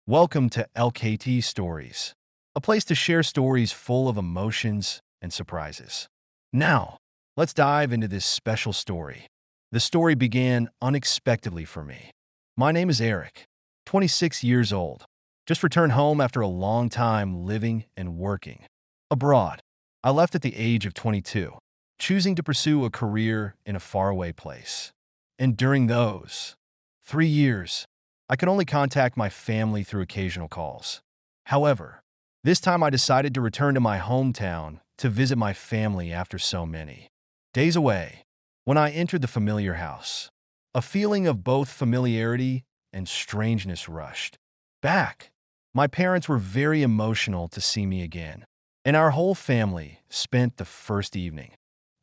Welcome to LKT Stories, a place to share stories full of emotions and surprises. Now, let's dive into this special story. The story began unexpectedly for me. My name is Eric, 26 years old. Just returned home after a long time living and working abroad. I left at the age of 22, choosing to pursue a career in a faraway place. And during those 3 years, I could only contact my family through occasional calls. However, this time I decided to return to my hometown to visit my family after so many days away. When I entered the familiar house, a feeling of both familiarity and strangeness rushed back. My parents were very emotional to see me again, and our whole family spent the first evening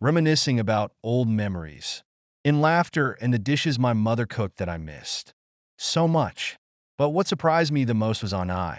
reminiscing about old memories, in laughter and the dishes my mother cooked that I missed so much. But what surprised me the most was Anna,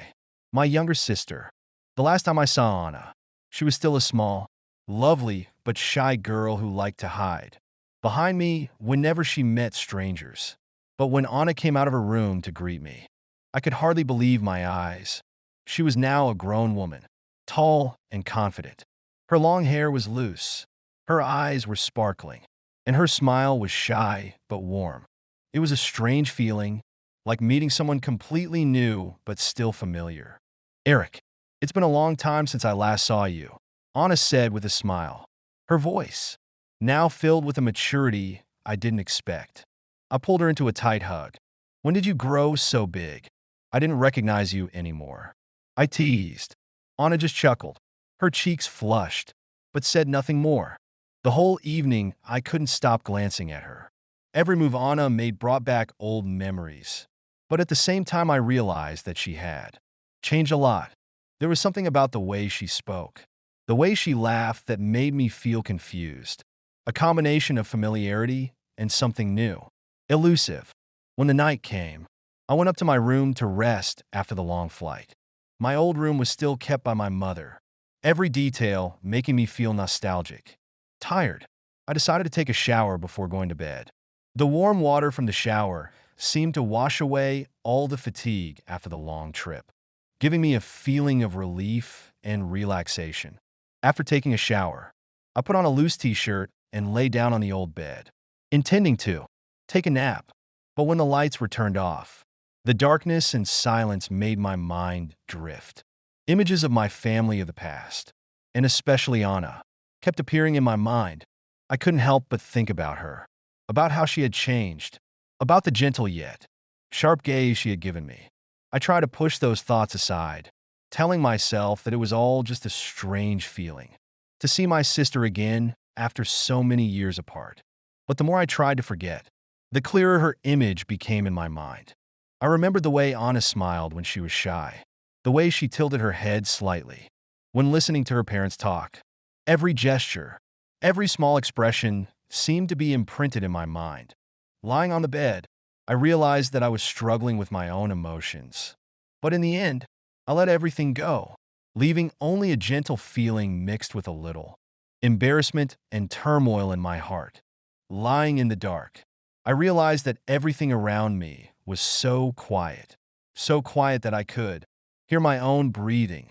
my younger sister. The last time I saw Anna, she was still a small, lovely, but shy girl who liked to hide behind me whenever she met strangers. But when Anna came out of her room to greet me, I could hardly believe my eyes. She was now a grown woman, tall and confident. Her long hair was loose, her eyes were sparkling, and her smile was shy but warm. It was a strange feeling, like meeting someone completely new but still familiar. "Eric, it's been a long time since I last saw you," Anna said with a smile, her voice now filled with a maturity I didn't expect. I pulled her into a tight hug. "When did you grow so big? I didn't recognize you anymore," I teased. Anna just chuckled, her cheeks flushed, but said nothing more. The whole evening, I couldn't stop glancing at her. Every move Anna made brought back old memories. But at the same time, I realized that she had changed a lot. There was something about the way she spoke, the way she laughed that made me feel confused. A combination of familiarity and something new, elusive. When the night came, I went up to my room to rest after the long flight. My old room was still kept by my mother, every detail making me feel nostalgic. Tired, I decided to take a shower before going to bed. The warm water from the shower seemed to wash away all the fatigue after the long trip, giving me a feeling of relief and relaxation. After taking a shower, I put on a loose t-shirt and lay down on the old bed, intending to take a nap. But when the lights were turned off, the darkness and silence made my mind drift. Images of my family of the past, and especially Anna, kept appearing in my mind. I couldn't help but think about her, about how she had changed, about the gentle yet sharp gaze she had given me. I tried to push those thoughts aside, telling myself that it was all just a strange feeling to see my sister again after so many years apart. But the more I tried to forget, the clearer her image became in my mind. I remembered the way Anna smiled when she was shy, the way she tilted her head slightly when listening to her parents talk. Every gesture, every small expression seemed to be imprinted in my mind. Lying on the bed, I realized that I was struggling with my own emotions. But in the end, I let everything go, leaving only a gentle feeling mixed with a little embarrassment and turmoil in my heart. Lying in the dark, I realized that everything around me was so quiet that I could hear my own breathing.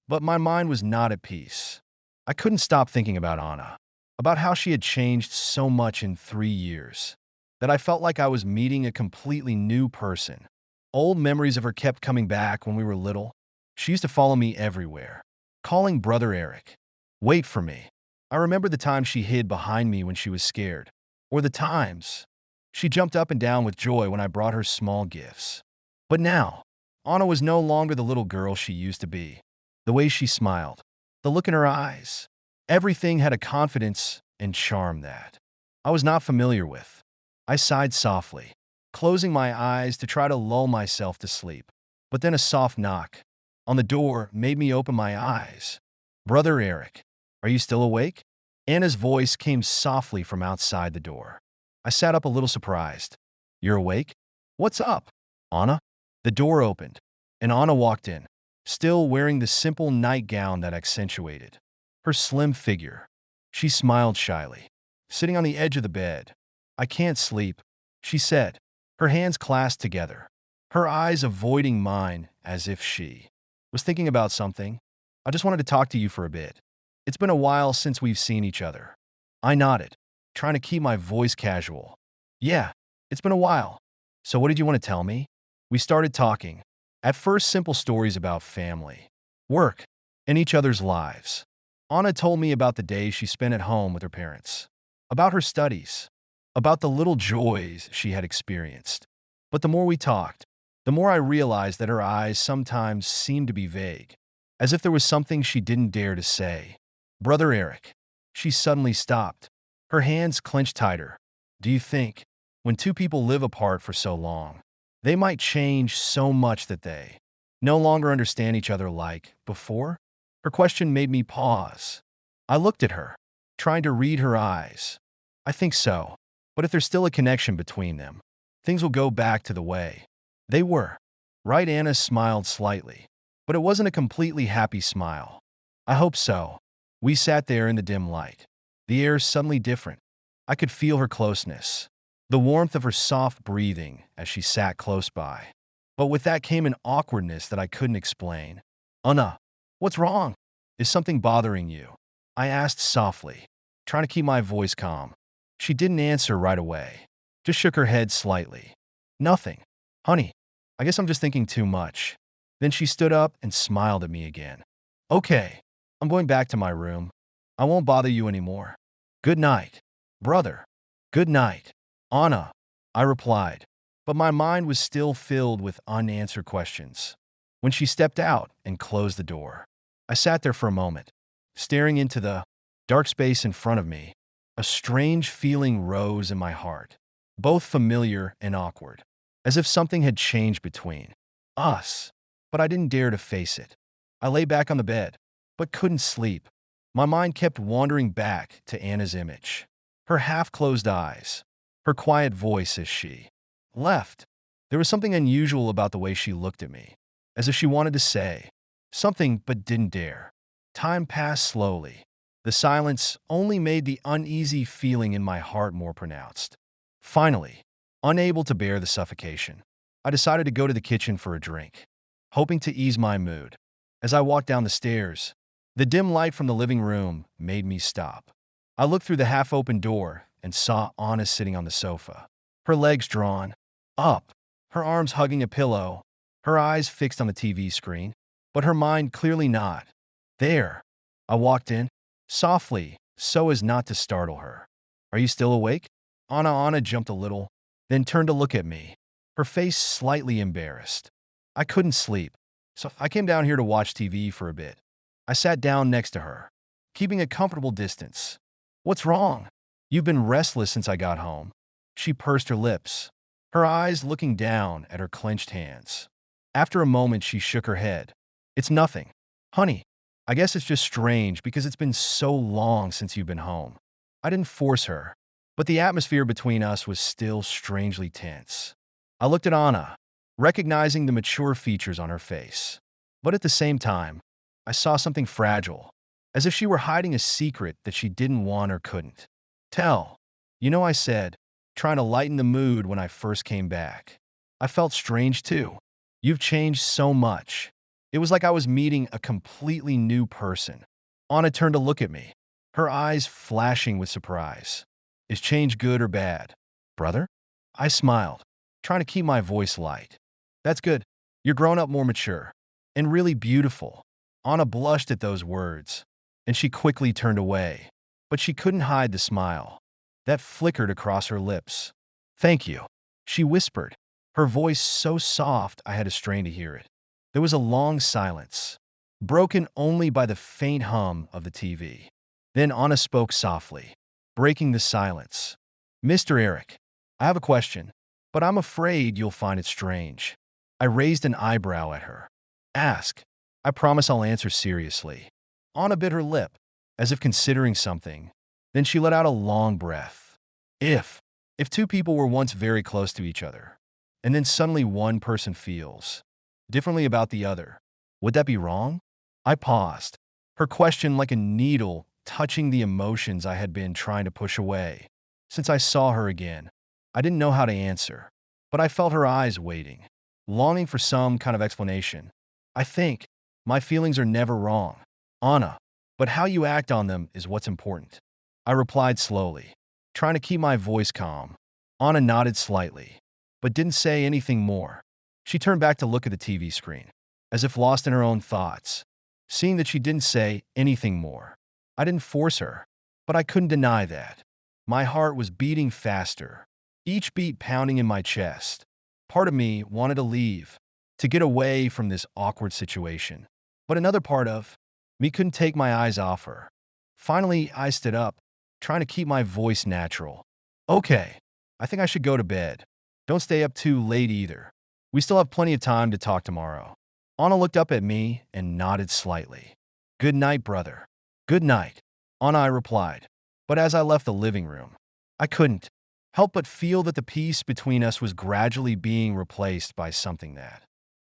But my mind was not at peace. I couldn't stop thinking about Anna, about how she had changed so much in 3 years, that I felt like I was meeting a completely new person. Old memories of her kept coming back when we were little. She used to follow me everywhere, calling brother Eric, "Wait for me." I remember the time she hid behind me when she was scared, or the times she jumped up and down with joy when I brought her small gifts. But now, Anna was no longer the little girl she used to be. The way she smiled, the look in her eyes, everything had a confidence and charm that I was not familiar with. I sighed softly, closing my eyes to try to lull myself to sleep. But then a soft knock on the door made me open my eyes. "Brother Eric, are you still awake?" Anna's voice came softly from outside the door. I sat up a little surprised. "You're awake? What's up, Anna?" The door opened, and Anna walked in, still wearing the simple nightgown that accentuated her slim figure. She smiled shyly, sitting on the edge of the bed. "I can't sleep," she said, her hands clasped together, her eyes avoiding mine as if she was thinking about something. I just wanted to talk to you for a bit. It's been a while since we've seen each other. I nodded, trying to keep my voice casual. Yeah, it's been a while. So what did you want to tell me? We started talking. At first, simple stories about family, work, and each other's lives. Anna told me about the days she spent at home with her parents, about her studies, about the little joys she had experienced. But the more we talked, the more I realized that her eyes sometimes seemed to be vague, as if there was something she didn't dare to say. Brother Eric. She suddenly stopped. Her hands clenched tighter. Do you think, when two people live apart for so long, they might change so much that they no longer understand each other like before? Her question made me pause. I looked at her, trying to read her eyes. I think so, but if there's still a connection between them, things will go back to the way they were. Right? Anna smiled slightly, but it wasn't a completely happy smile. I hope so. We sat there in the dim light. The air suddenly different. I could feel her closeness, the warmth of her soft breathing as she sat close by. But with that came an awkwardness that I couldn't explain. Anna, what's wrong? Is something bothering you? I asked softly, trying to keep my voice calm. She didn't answer right away, just shook her head slightly. Nothing. Honey, I guess I'm just thinking too much. Then she stood up and smiled at me again. Okay, I'm going back to my room. I won't bother you anymore. Good night, brother. Good night, Anna, I replied, but my mind was still filled with unanswered questions. When she stepped out and closed the door, I sat there for a moment, staring into the dark space in front of me. A strange feeling rose in my heart, both familiar and awkward, as if something had changed between us, but I didn't dare to face it. I lay back on the bed, but couldn't sleep. My mind kept wandering back to Anna's image, her half-closed eyes, her quiet voice as she left. There was something unusual about the way she looked at me, as if she wanted to say something but didn't dare. Time passed slowly. The silence only made the uneasy feeling in my heart more pronounced. Finally, unable to bear the suffocation, I decided to go to the kitchen for a drink, hoping to ease my mood. As I walked down the stairs, the dim light from the living room made me stop. I looked through the half-open door and saw Anna sitting on the sofa, her legs drawn up, her arms hugging a pillow, her eyes fixed on the TV screen, but her mind clearly not there. I walked in, softly, so as not to startle her. Are you still awake? Anna jumped a little, then turned to look at me, her face slightly embarrassed. I couldn't sleep, so I came down here to watch TV for a bit. I sat down next to her, keeping a comfortable distance. What's wrong? You've been restless since I got home. She pursed her lips, her eyes looking down at her clenched hands. After a moment, she shook her head. It's nothing. Honey, I guess it's just strange because it's been so long since you've been home. I didn't force her, but the atmosphere between us was still strangely tense. I looked at Anna, recognizing the mature features on her face. But at the same time, I saw something fragile, as if she were hiding a secret that she didn't want or couldn't tell. You know, I said, trying to lighten the mood when I first came back. I felt strange too. You've changed so much. It was like I was meeting a completely new person. Anna turned to look at me, her eyes flashing with surprise. Is change good or bad, brother? I smiled, trying to keep my voice light. That's good. You're grown up, more mature, and really beautiful. Anna blushed at those words, and she quickly turned away, but she couldn't hide the smile that flickered across her lips. Thank you, she whispered, her voice so soft I had to strain to hear it. There was a long silence, broken only by the faint hum of the TV. Then Anna spoke softly, breaking the silence. Mr. Eric, I have a question, but I'm afraid you'll find it strange. I raised an eyebrow at her. Ask. I promise I'll answer seriously. Anna bit her lip, as if considering something. Then she let out a long breath. If two people were once very close to each other, and then suddenly one person feels differently about the other, would that be wrong? I paused, her question like a needle touching the emotions I had been trying to push away. Since I saw her again, I didn't know how to answer, but I felt her eyes waiting, longing for some kind of explanation. I think my feelings are never wrong, Anna, but how you act on them is what's important. I replied slowly, trying to keep my voice calm. Anna nodded slightly, but didn't say anything more. She turned back to look at the TV screen, as if lost in her own thoughts. Seeing that she didn't say anything more, I didn't force her, but I couldn't deny that. My heart was beating faster, each beat pounding in my chest. Part of me wanted to leave, to get away from this awkward situation, but another part of me couldn't take my eyes off her. Finally, I stood up, trying to keep my voice natural. Okay, I think I should go to bed. Don't stay up too late either. We still have plenty of time to talk tomorrow. Anna looked up at me and nodded slightly. Good night, brother. Good night, Anna, I replied. But as I left the living room, I couldn't help but feel that the peace between us was gradually being replaced by something that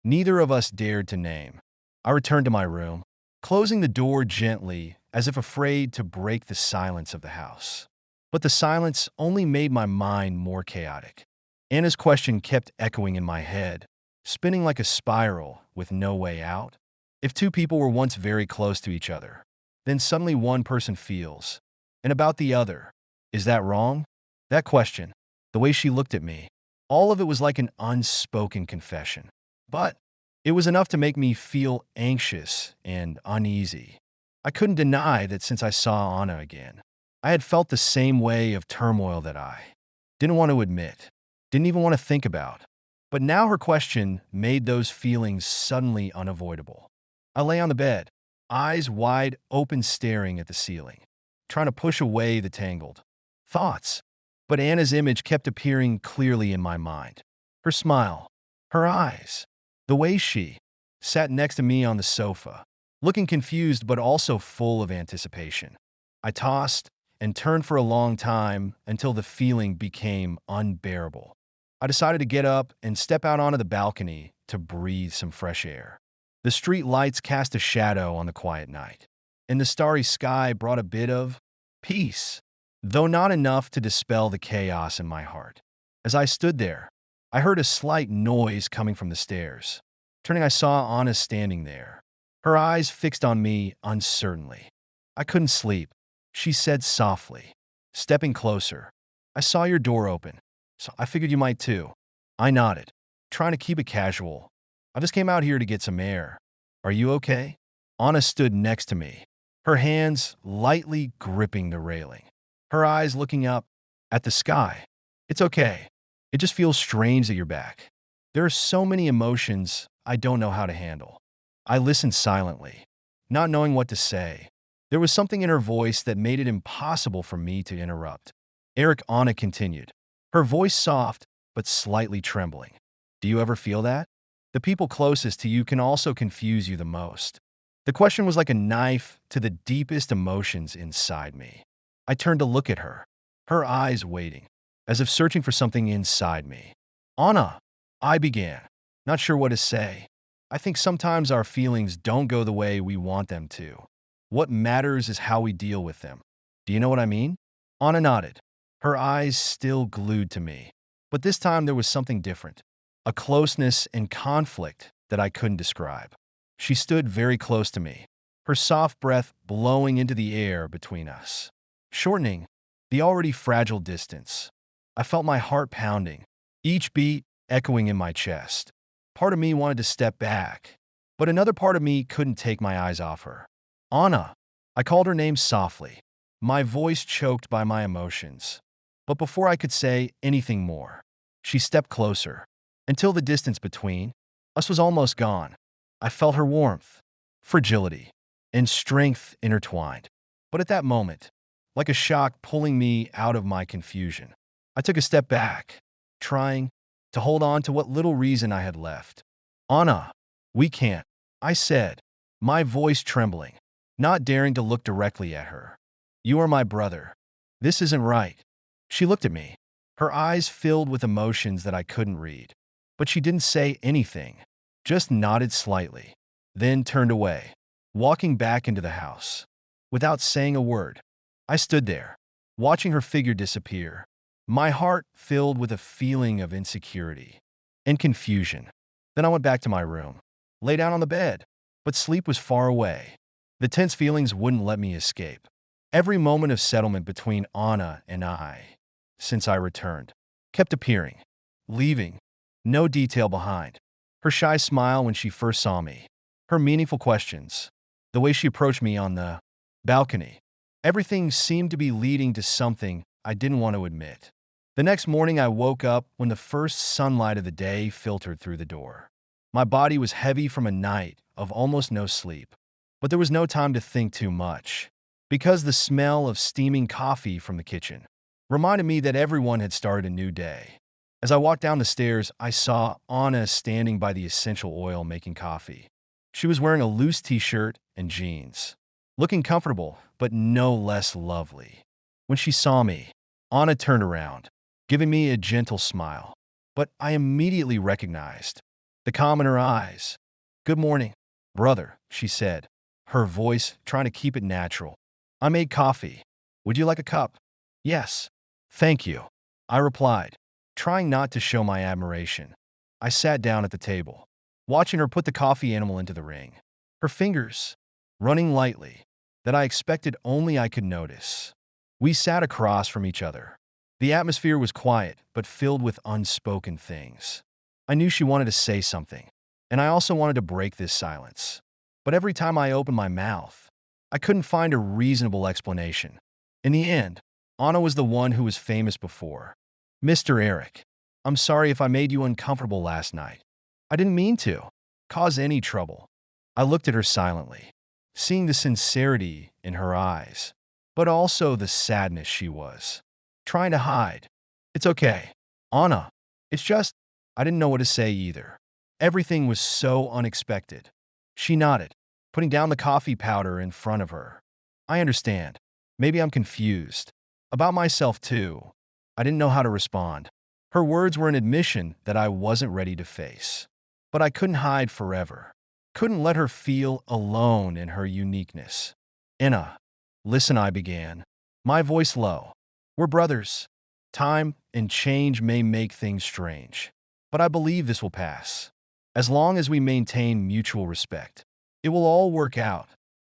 neither of us dared to name. I returned to my room, closing the door gently as if afraid to break the silence of the house. But the silence only made my mind more chaotic. Anna's question kept echoing in my head, spinning like a spiral with no way out. If two people were once very close to each other, then suddenly one person feels, and about the other, is that wrong? That question, the way she looked at me, all of it was like an unspoken confession. But it was enough to make me feel anxious and uneasy. I couldn't deny that since I saw Anna again, I had felt the same way of turmoil that I didn't want to admit, didn't even want to think about. But now her question made those feelings suddenly unavoidable. I lay on the bed, eyes wide open staring at the ceiling, trying to push away the tangled thoughts. But Anna's image kept appearing clearly in my mind. Her smile, her eyes, the way she sat next to me on the sofa, looking confused but also full of anticipation. I tossed and turned for a long time until the feeling became unbearable. I decided to get up and step out onto the balcony to breathe some fresh air. The street lights cast a shadow on the quiet night, and the starry sky brought a bit of peace, though not enough to dispel the chaos in my heart. As I stood there, I heard a slight noise coming from the stairs. Turning, I saw Anna standing there, her eyes fixed on me uncertainly. I couldn't sleep, she said softly, stepping closer. I saw your door open, so I figured you might too. I nodded, trying to keep it casual. I just came out here to get some air. Are you okay? Anna stood next to me, her hands lightly gripping the railing, her eyes looking up at the sky. It's okay. It just feels strange that you're back. There are so many emotions I don't know how to handle. I listened silently, not knowing what to say. There was something in her voice that made it impossible for me to interrupt. Anna continued, her voice soft but slightly trembling. Do you ever feel that? The people closest to you can also confuse you the most. The question was like a knife to the deepest emotions inside me. I turned to look at her, her eyes waiting, as if searching for something inside me. Anna, I began, not sure what to say. I think sometimes our feelings don't go the way we want them to. What matters is how we deal with them. Do you know what I mean? Anna nodded, her eyes still glued to me. But this time there was something different, a closeness and conflict that I couldn't describe. She stood very close to me, her soft breath blowing into the air between us, shortening the already fragile distance. I felt my heart pounding, each beat echoing in my chest. Part of me wanted to step back, but another part of me couldn't take my eyes off her. Anna, I called her name softly, my voice choked by my emotions. But before I could say anything more, she stepped closer, until the distance between us was almost gone. I felt her warmth, fragility, and strength intertwined. But at that moment, like a shock pulling me out of my confusion, I took a step back, trying to hold on to what little reason I had left. Anna, we can't, I said, my voice trembling, not daring to look directly at her. You are my brother. This isn't right. She looked at me, her eyes filled with emotions that I couldn't read. But she didn't say anything, just nodded slightly, then turned away, walking back into the house. Without saying a word, I stood there, watching her figure disappear, my heart filled with a feeling of insecurity and confusion. Then I went back to my room, lay down on the bed, but sleep was far away. The tense feelings wouldn't let me escape. Every moment of settlement between Anna and I, since I returned, kept appearing, leaving no detail behind. Her shy smile when she first saw me, her meaningful questions, the way she approached me on the balcony. Everything seemed to be leading to something I didn't want to admit. The next morning, I woke up when the first sunlight of the day filtered through the door. My body was heavy from a night of almost no sleep, but there was no time to think too much, because the smell of steaming coffee from the kitchen reminded me that everyone had started a new day. As I walked down the stairs, I saw Anna standing by the essential oil making coffee. She was wearing a loose t-shirt and jeans, looking comfortable but no less lovely. When she saw me, Anna turned around, giving me a gentle smile, but I immediately recognized the calm in her eyes. "Good morning, brother," she said, her voice trying to keep it natural. "I made coffee. Would you like a cup?" "Yes, thank you," I replied, trying not to show my admiration. I sat down at the table, watching her put the coffee animal into the ring, her fingers running lightly, that I expected only I could notice. We sat across from each other. The atmosphere was quiet, but filled with unspoken things. I knew she wanted to say something, and I also wanted to break this silence. But every time I opened my mouth, I couldn't find a reasonable explanation. In the end, Anna was the one who was famous before. "Mr. Eric, I'm sorry if I made you uncomfortable last night. I didn't mean to cause any trouble." I looked at her silently, seeing the sincerity in her eyes, but also the sadness she was trying to hide. "It's okay, Anna. It's just," I didn't know what to say either. Everything was so unexpected. She nodded, putting down the coffee powder in front of her. "I understand. Maybe I'm confused. About myself, too." I didn't know how to respond. Her words were an admission that I wasn't ready to face. But I couldn't hide forever. Couldn't let her feel alone in her uniqueness. "Anna, listen," I began, my voice low. "We're brothers. Time and change may make things strange, but I believe this will pass. As long as we maintain mutual respect, it will all work out."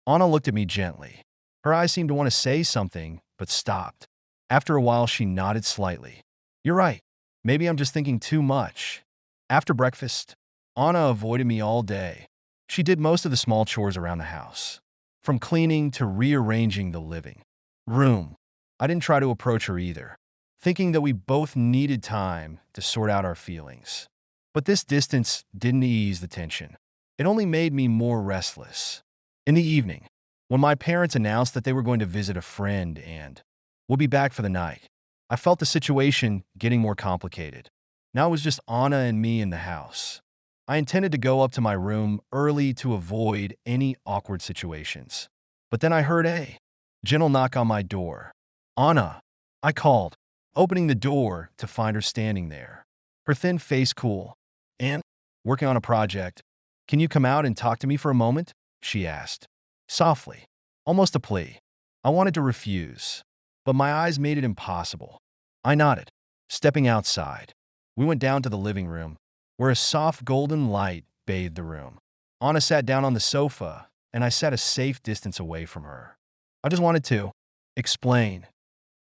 Anna looked at me gently. Her eyes seemed to want to say something, but stopped. After a while, she nodded slightly. "You're right. Maybe I'm just thinking too much." After breakfast, Anna avoided me all day. She did most of the small chores around the house, from cleaning to rearranging the living room. I didn't try to approach her either, thinking that we both needed time to sort out our feelings. But this distance didn't ease the tension. It only made me more restless. In the evening, when my parents announced that they were going to visit a friend and would be back for the night, I felt the situation getting more complicated. Now it was just Anna and me in the house. I intended to go up to my room early to avoid any awkward situations. But then I heard a gentle knock on my door. "Anna," I called, opening the door to find her standing there, her thin face cool. "And working on a project. Can you come out and talk to me for a moment?" she asked, softly, almost a plea. I wanted to refuse, but my eyes made it impossible. I nodded, stepping outside. We went down to the living room, where a soft golden light bathed the room. Anna sat down on the sofa, and I sat a safe distance away from her. "I just wanted to explain,"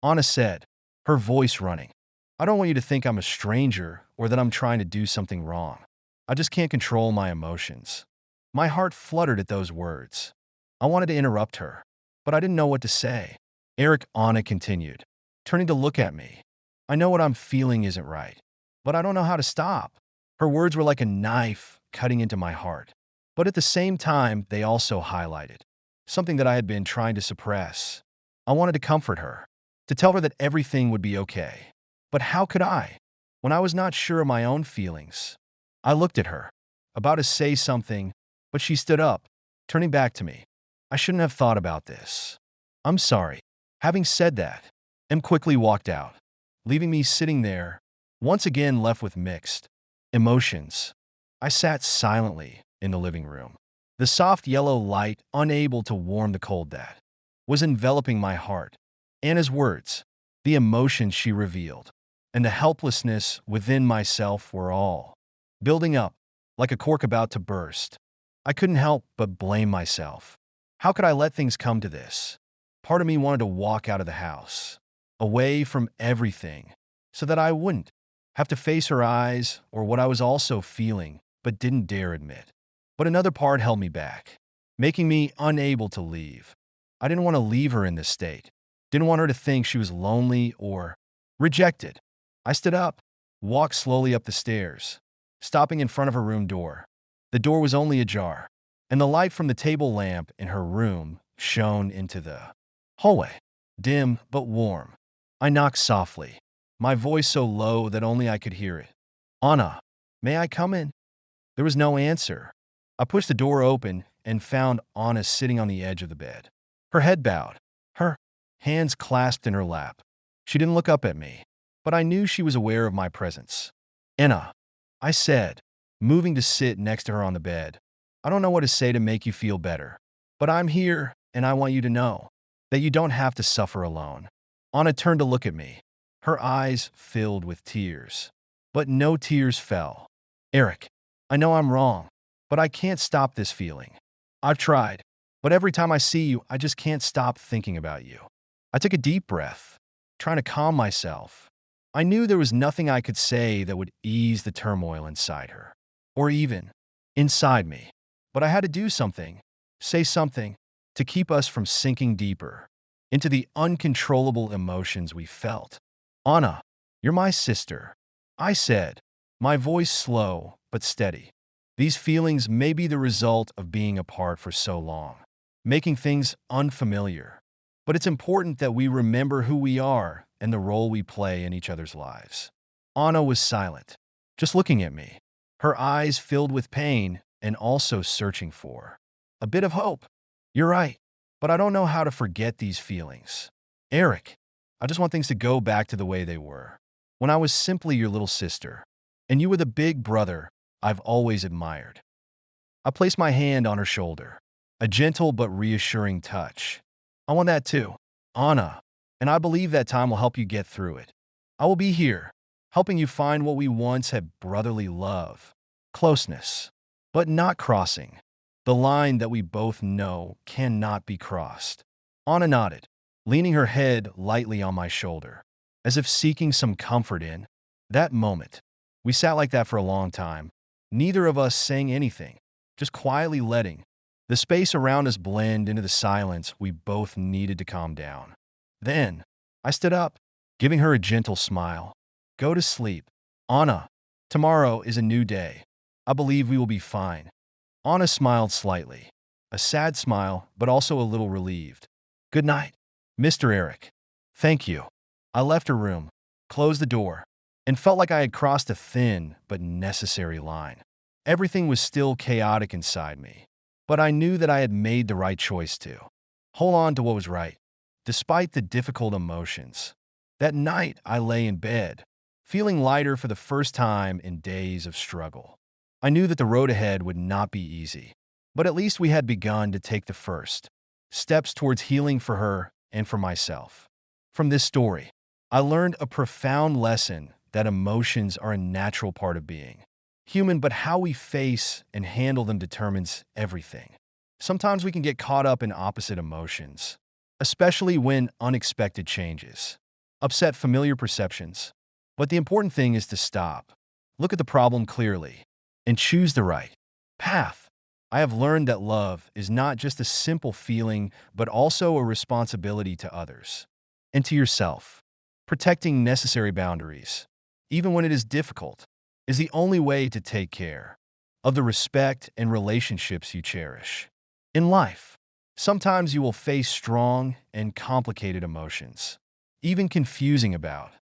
Anna said, her voice running. "I don't want you to think I'm a stranger or that I'm trying to do something wrong. I just can't control my emotions." My heart fluttered at those words. I wanted to interrupt her, but I didn't know what to say. "Eric," Anna continued, turning to look at me. "I know what I'm feeling isn't right, but I don't know how to stop." Her words were like a knife cutting into my heart, but at the same time, they also highlighted something that I had been trying to suppress. I wanted to comfort her, to tell her that everything would be okay. But how could I, when I was not sure of my own feelings? I looked at her, about to say something, but she stood up, turning back to me. "I shouldn't have thought about this. I'm sorry." Having said that, Em quickly walked out, leaving me sitting there, once again left with mixed emotions. I sat silently in the living room, the soft yellow light unable to warm the cold that was enveloping my heart. Anna's words, the emotions she revealed, and the helplessness within myself were all building up like a cork about to burst. I couldn't help but blame myself. How could I let things come to this? Part of me wanted to walk out of the house, away from everything, so that I wouldn't have to face her eyes or what I was also feeling but didn't dare admit. But another part held me back, making me unable to leave. I didn't want to leave her in this state. Didn't want her to think she was lonely or rejected. I stood up, walked slowly up the stairs, stopping in front of her room door. The door was only ajar, and the light from the table lamp in her room shone into the hallway, dim but warm. I knocked softly, my voice so low that only I could hear it. "Anna, may I come in?" There was no answer. I pushed the door open and found Anna sitting on the edge of the bed, her head bowed, her hands clasped in her lap. She didn't look up at me, but I knew she was aware of my presence. "Anna," I said, moving to sit next to her on the bed. "I don't know what to say to make you feel better, but I'm here and I want you to know that you don't have to suffer alone." Anna turned to look at me, her eyes filled with tears. But no tears fell. "Eric, I know I'm wrong, but I can't stop this feeling. I've tried, but every time I see you, I just can't stop thinking about you." I took a deep breath, trying to calm myself. I knew there was nothing I could say that would ease the turmoil inside her, or even inside me. But I had to do something, say something, to keep us from sinking deeper into the uncontrollable emotions we felt. "Anna, you're my sister," I said, my voice slow but steady. "These feelings may be the result of being apart for so long, making things unfamiliar. But it's important that we remember who we are and the role we play in each other's lives." Anna was silent, just looking at me, her eyes filled with pain and also searching for a bit of hope. "You're right, but I don't know how to forget these feelings. Eric, I just want things to go back to the way they were, when I was simply your little sister, and you were the big brother I've always admired." I placed my hand on her shoulder, a gentle but reassuring touch. "I want that too, Anna, and I believe that time will help you get through it. I will be here, helping you find what we once had: brotherly love, closeness, but not crossing the line that we both know cannot be crossed." Anna nodded, leaning her head lightly on my shoulder, as if seeking some comfort in that moment. We sat like that for a long time, neither of us saying anything, just quietly letting the space around us blend into the silence we both needed to calm down. Then, I stood up, giving her a gentle smile. "Go to sleep, Anna. Tomorrow is a new day. I believe we will be fine." Anna smiled slightly, a sad smile, but also a little relieved. "Good night, Mr. Eric." "Thank you." I left her room, closed the door, and felt like I had crossed a thin but necessary line. Everything was still chaotic inside me, but I knew that I had made the right choice to hold on to what was right, despite the difficult emotions. That night, I lay in bed, feeling lighter for the first time in days of struggle. I knew that the road ahead would not be easy, but at least we had begun to take the first steps towards healing for her and for myself. From this story, I learned a profound lesson: that emotions are a natural part of being human, but how we face and handle them determines everything. Sometimes we can get caught up in opposite emotions, especially when unexpected changes upset familiar perceptions. But the important thing is to stop, look at the problem clearly, and choose the right path. I have learned that love is not just a simple feeling, but also a responsibility to others and to yourself. Protecting necessary boundaries, even when it is difficult, is the only way to take care of the respect and relationships you cherish. In life, sometimes you will face strong and complicated emotions, even confusing about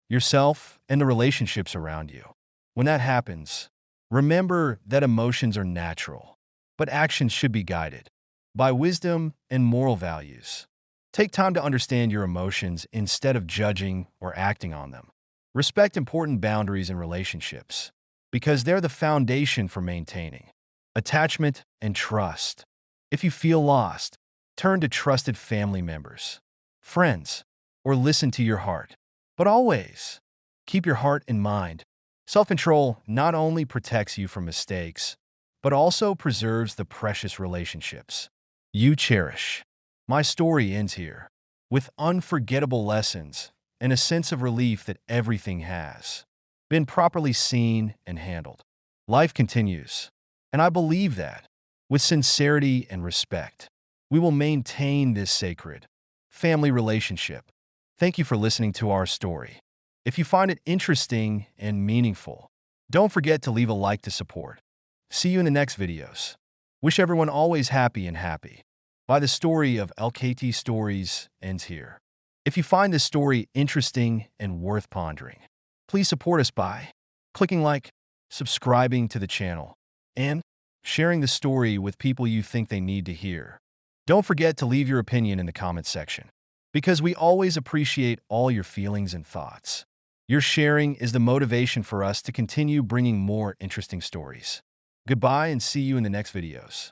yourself and the relationships around you. When that happens, remember that emotions are natural, but actions should be guided by wisdom and moral values. Take time to understand your emotions instead of judging or acting on them. Respect important boundaries in relationships, because they're the foundation for maintaining attachment and trust. If you feel lost, turn to trusted family members, friends, or listen to your heart. But always keep your heart in mind. Self-control not only protects you from mistakes, but also preserves the precious relationships you cherish. My story ends here, with unforgettable lessons and a sense of relief that everything has been properly seen and handled. Life continues, and I believe that, with sincerity and respect, we will maintain this sacred family relationship. Thank you for listening to our story. If you find it interesting and meaningful, don't forget to leave a like to support. See you in the next videos. Wish everyone always happy and happy. By the story of LKT Stories ends here. If you find this story interesting and worth pondering, please support us by clicking like, subscribing to the channel, and sharing the story with people you think they need to hear. Don't forget to leave your opinion in the comments section, because we always appreciate all your feelings and thoughts. Your sharing is the motivation for us to continue bringing more interesting stories. Goodbye and see you in the next videos.